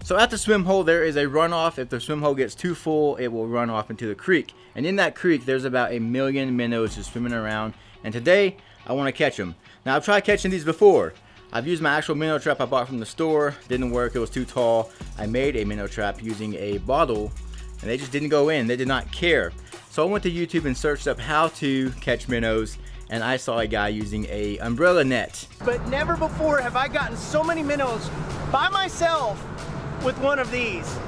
So at the swim hole there is a runoff. If the swim hole gets too full, it will run off into the creek. And in that creek there's about 1 million minnows just swimming around. And today I want to catch them. Now I've tried catching these before. I've used my actual minnow trap I bought from the store. Didn't work, it was too tall. I made a minnow trap using a bottle and they just didn't go in. They did not care. So I went to YouTube and searched up how to catch minnows, and I saw a guy using a umbrella net. But never before have I gotten so many minnows by myself with one of these.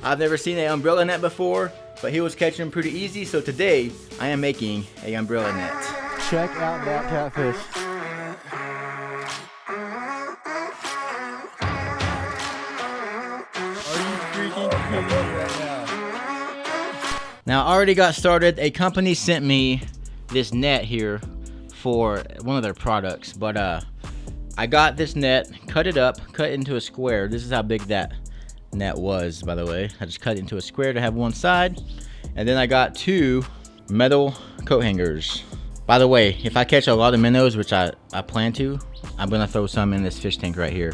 I've never seen an umbrella net before, but he was catching them pretty easy, so today I am making a umbrella net. Check out that catfish. Are you freaking kidding me right now? Now I already got started. A company sent me this net here for one of their products, but I got this net, cut it up, cut it into a square. This is how big that net was, by the way. I just cut it into a square to have one side, and then I got 2 metal coat hangers. By the way, if I catch a lot of minnows, which I plan to, I'm gonna throw some in this fish tank right here.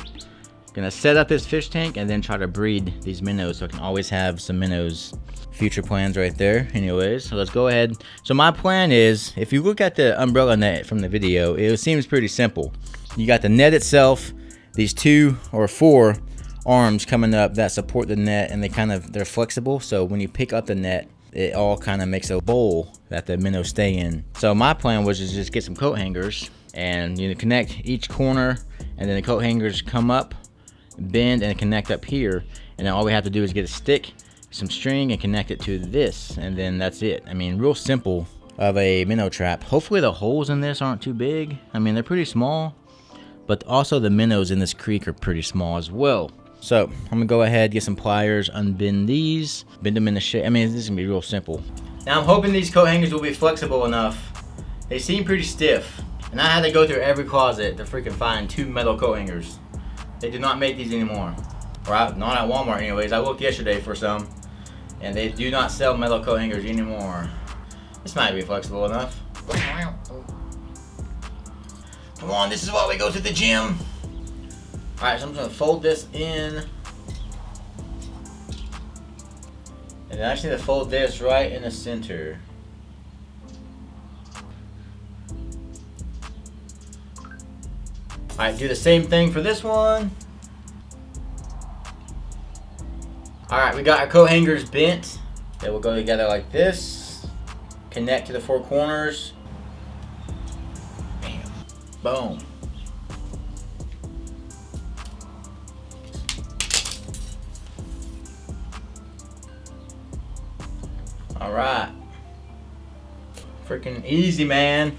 Gonna set up this fish tank and then try to breed these minnows so I can always have some minnows. Future plans right there. Anyways, so let's go ahead. So my plan is, if you look at the umbrella net from the video, it seems pretty simple. You got the net itself, these 2 or 4 arms coming up that support the net, and they're flexible, so when you pick up the net, it all kind of makes a bowl that the minnows stay in. So my plan was to just get some coat hangers and connect each corner, and then the coat hangers come up, bend, and connect up here, and then all we have to do is get a stick, some string, and connect it to this, and then that's it. I mean, real simple of a minnow trap. Hopefully the holes in this aren't too big. I mean, they're pretty small, but also the minnows in this creek are pretty small as well. So I'm gonna go ahead, get some pliers, unbend these, bend them in the shape. I mean, this is gonna be real simple. Now I'm hoping these coat hangers will be flexible enough. They seem pretty stiff, and I had to go through every closet to freaking find 2 metal coat hangers. They do not make these anymore, or not at Walmart anyways. I looked yesterday for some, and they do not sell metal coat hangers anymore. This might be flexible enough. Come on, this is why we go to the gym. Alright, so I'm just gonna fold this in. And then I just need to fold this right in the center. Alright, do the same thing for this one. Alright, we got our coat hangers bent. They will go together like this. Connect to the 4 corners. Bam. Boom. Alright. Freaking easy, man.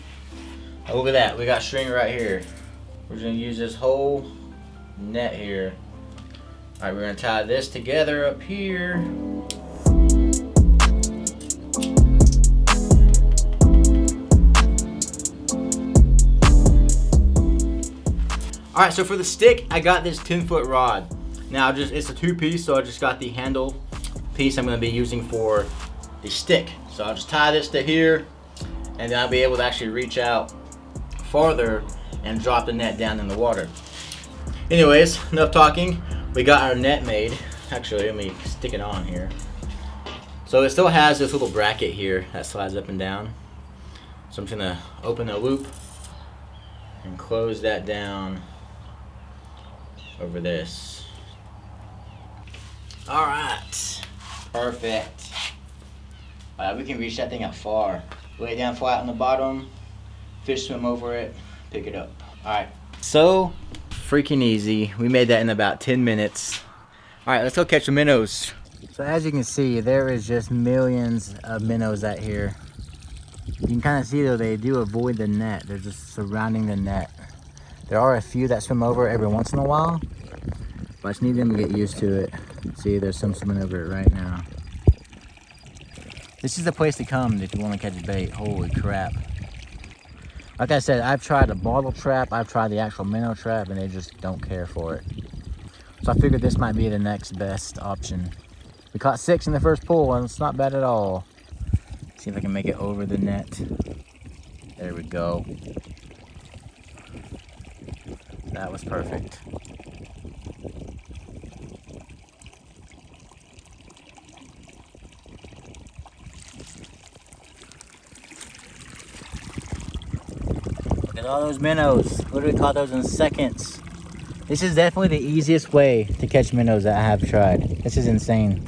Oh, look at that. We got string right here. We're just gonna use this whole net here. Alright, we're gonna tie this together up here. Alright, so for the stick, I got this 10-foot rod. Now it's a 2-piece, so I just got the handle piece I'm gonna be using for the stick. So I'll just tie this to here, and then I'll be able to actually reach out farther and drop the net down in the water. Anyways, enough talking. We got our net made. Actually, let me stick it on here. So it still has this little bracket here that slides up and down. So I'm just gonna open the loop and close that down over this. All right, perfect. We can reach that thing out far. Lay it down flat on the bottom, fish swim over it, pick it up. All right, so freaking easy. We made that in about 10 minutes. All right, let's go catch the minnows. So as you can see, there is just millions of minnows out here. You can kind of see though, they do avoid the net. They're just surrounding the net. There are a few that swim over every once in a while, but I just need them to get used to it. See, there's some swimming over it right now. This is the place to come if you want to catch bait. Holy crap. Like I said, I've tried a bottle trap, I've tried the actual minnow trap, and they just don't care for it. So I figured this might be the next best option. We caught 6 in the first pull, and it's not bad at all. See if I can make it over the net. There we go. That was perfect. at all those minnows. Literally caught those in seconds. This is definitely the easiest way to catch minnows that I have tried. This is insane.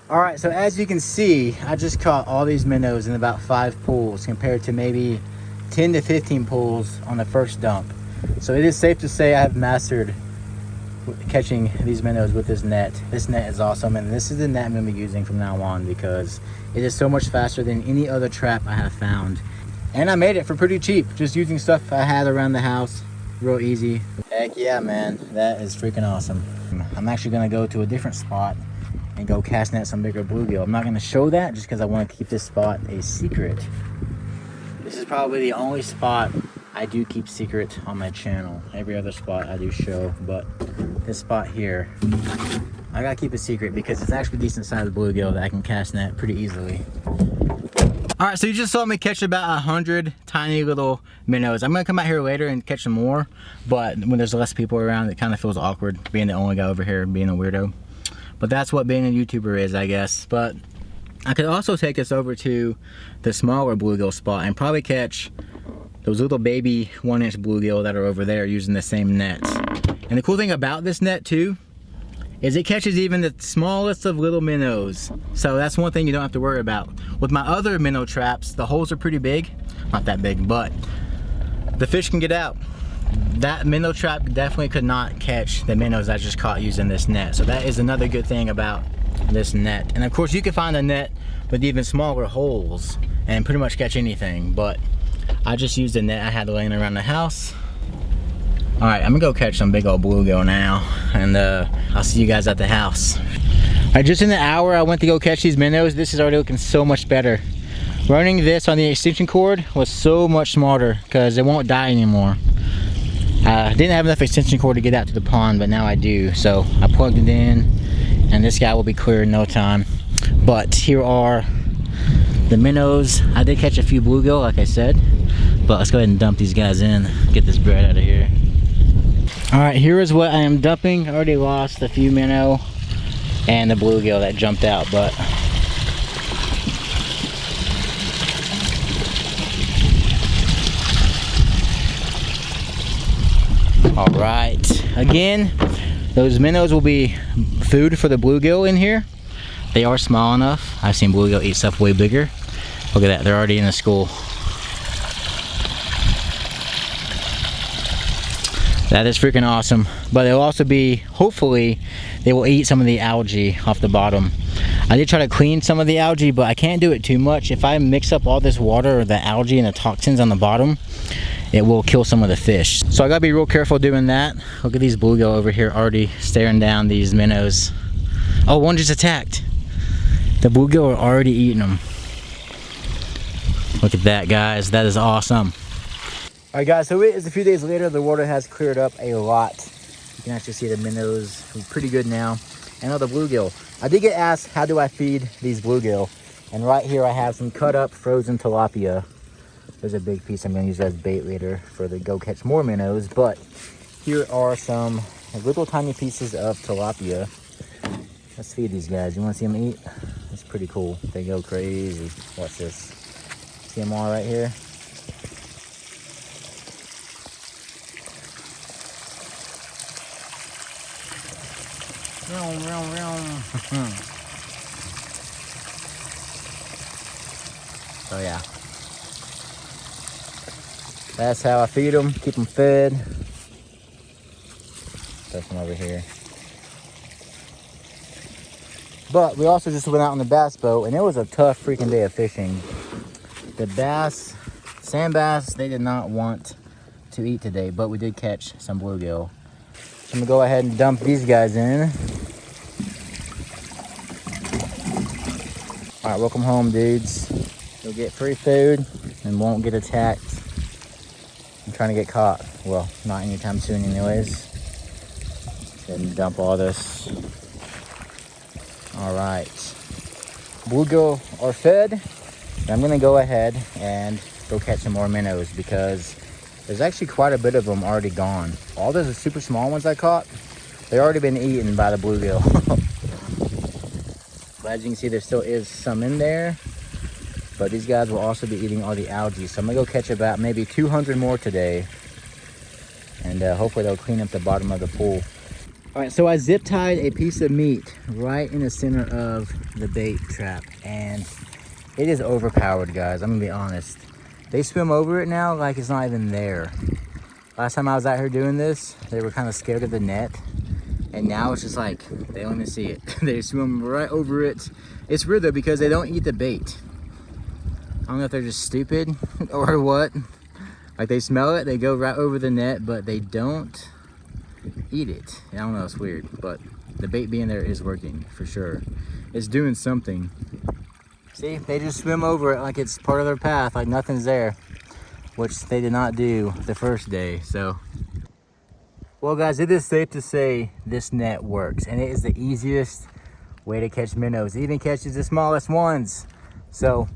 All right, so as you can see, I just caught all these minnows in about 5 pulls compared to maybe 10 to 15 pulls on the first dump. So it is safe to say I have mastered catching these minnows with this net. This net is awesome, and this is the net I'm going to be using from now on because it is so much faster than any other trap I have found. And I made it for pretty cheap, just using stuff I had around the house. Real easy. Heck yeah, man, that is freaking awesome. I'm actually going to go to a different spot and go cast net some bigger bluegill. I'm not going to show that just because I want to keep this spot a secret. This is probably the only spot I do keep secret on my channel. Every other spot I do show, but this spot here, I gotta keep a secret because it's actually a decent sized bluegill that I can cast net pretty easily. All right, so you just saw me catch about 100 tiny little minnows. I'm gonna come out here later and catch some more, but when there's less people around, it kind of feels awkward being the only guy over here, being a weirdo. But that's what being a YouTuber is, I guess. But I could also take us over to the smaller bluegill spot and probably catch those little baby 1-inch bluegill that are over there using the same nets. And the cool thing about this net too is it catches even the smallest of little minnows. So that's one thing you don't have to worry about. With my other minnow traps, the holes are pretty big. Not that big, but the fish can get out. That minnow trap definitely could not catch the minnows I just caught using this net. So that is another good thing about this net. And of course you can find a net with even smaller holes and pretty much catch anything, but I just used a net I had laying around the house. All right, I'm gonna go catch some big old bluegill now, and I'll see you guys at the house. All right, just in the hour I went to go catch these minnows, this is already looking so much better. Running this on the extension cord was so much smarter because it won't die anymore. I didn't have enough extension cord to get out to the pond, but now I do. So I plugged it in, and this guy will be clear in no time. But here are the minnows. I did catch a few bluegill, like I said, but let's go ahead and dump these guys in, get this bread out of here. All right, here is what I am dumping. I already lost a few minnow and the bluegill that jumped out, but all right, again, those minnows will be food for the bluegill in here. They are small enough. I've seen bluegill eat stuff way bigger. Look at that, they're already in the school. That is freaking awesome. But they'll also be, hopefully, they will eat some of the algae off the bottom. I did try to clean some of the algae, but I can't do it too much. If I mix up all this water or the algae and the toxins on the bottom, it will kill some of the fish. So I gotta be real careful doing that. Look at these bluegill over here already staring down these minnows. Oh, one just attacked. The bluegill are already eating them. Look at that, guys. That is awesome. All right, guys, so it is a few days later. The water has cleared up a lot. You can actually see the minnows pretty good now. And all the bluegill. I did get asked, how do I feed these bluegill? And right here I have some cut up frozen tilapia. There's a big piece I'm gonna use as bait later for the go catch more minnows. But here are some little tiny pieces of tilapia. Let's feed these guys. You wanna see them eat? It's pretty cool. They go crazy. Watch this. See them all right here? So yeah, that's how I feed them, keep them fed. There's one over here. But we also just went out on the bass boat, and it was a tough freaking day of fishing. The bass, sand bass, they did not want to eat today, but we did catch some bluegill. So I'm gonna go ahead and dump these guys in. All right, welcome home, dudes. You'll get free food and won't get attacked. I'm trying to get caught. Well, not anytime soon anyways. Go ahead and dump all this. All right. Bluegill are fed. And I'm gonna go ahead and go catch some more minnows because there's actually quite a bit of them already gone. All those super small ones I caught They've already been eaten by the bluegill. But as you can see, there still is some in there. But these guys will also be eating all the algae. So I'm gonna go catch about maybe 200 more today. And hopefully they'll clean up the bottom of the pool. All right, so I zip tied a piece of meat right in the center of the bait trap. And it is overpowered, guys. I'm gonna be honest. They swim over it now like it's not even there. Last time I was out here doing this, they were kind of scared of the net. And now it's just like, they don't even see it. They swim right over it. It's weird though, because they don't eat the bait. I don't know if they're just stupid or what. Like they smell it, they go right over the net, but they don't eat it. I don't know, it's weird, but the bait being there is working for sure. It's doing something. See, they just swim over it like it's part of their path, like nothing's there, which they did not do the first day. So, well guys, it is safe to say this net works, and it is the easiest way to catch minnows. It even catches the smallest ones. So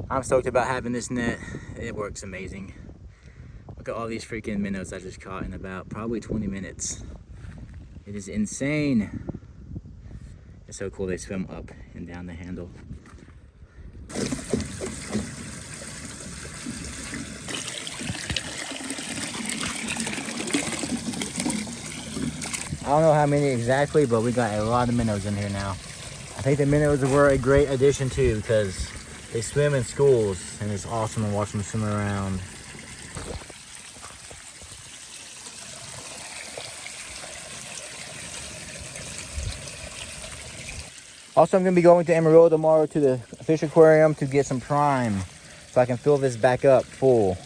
I'm stoked about having this net. It works amazing. Look at all these freaking minnows I just caught in about probably 20 minutes. It is insane. It's so cool, they swim up and down the handle. I don't know how many exactly, but we got a lot of minnows in here now. I think the minnows were a great addition too, because they swim in schools and it's awesome to watch them swim around. Also, I'm going to be going to Amarillo tomorrow to the fish aquarium to get some prime so I can fill this back up full.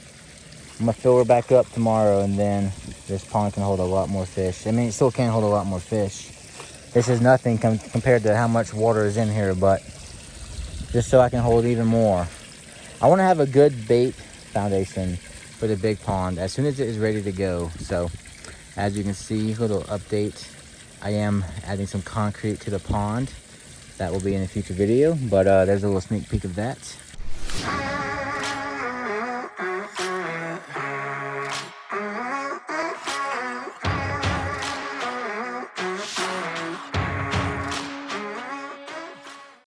I'm going to fill her back up tomorrow, and then this pond can hold a lot more fish. I mean, it still can hold a lot more fish. This is nothing compared to how much water is in here, but just so I can hold even more. I want to have a good bait foundation for the big pond as soon as it is ready to go. So, as you can see, little update. I am adding some concrete to the pond. That will be in a future video, but there's a little sneak peek of that.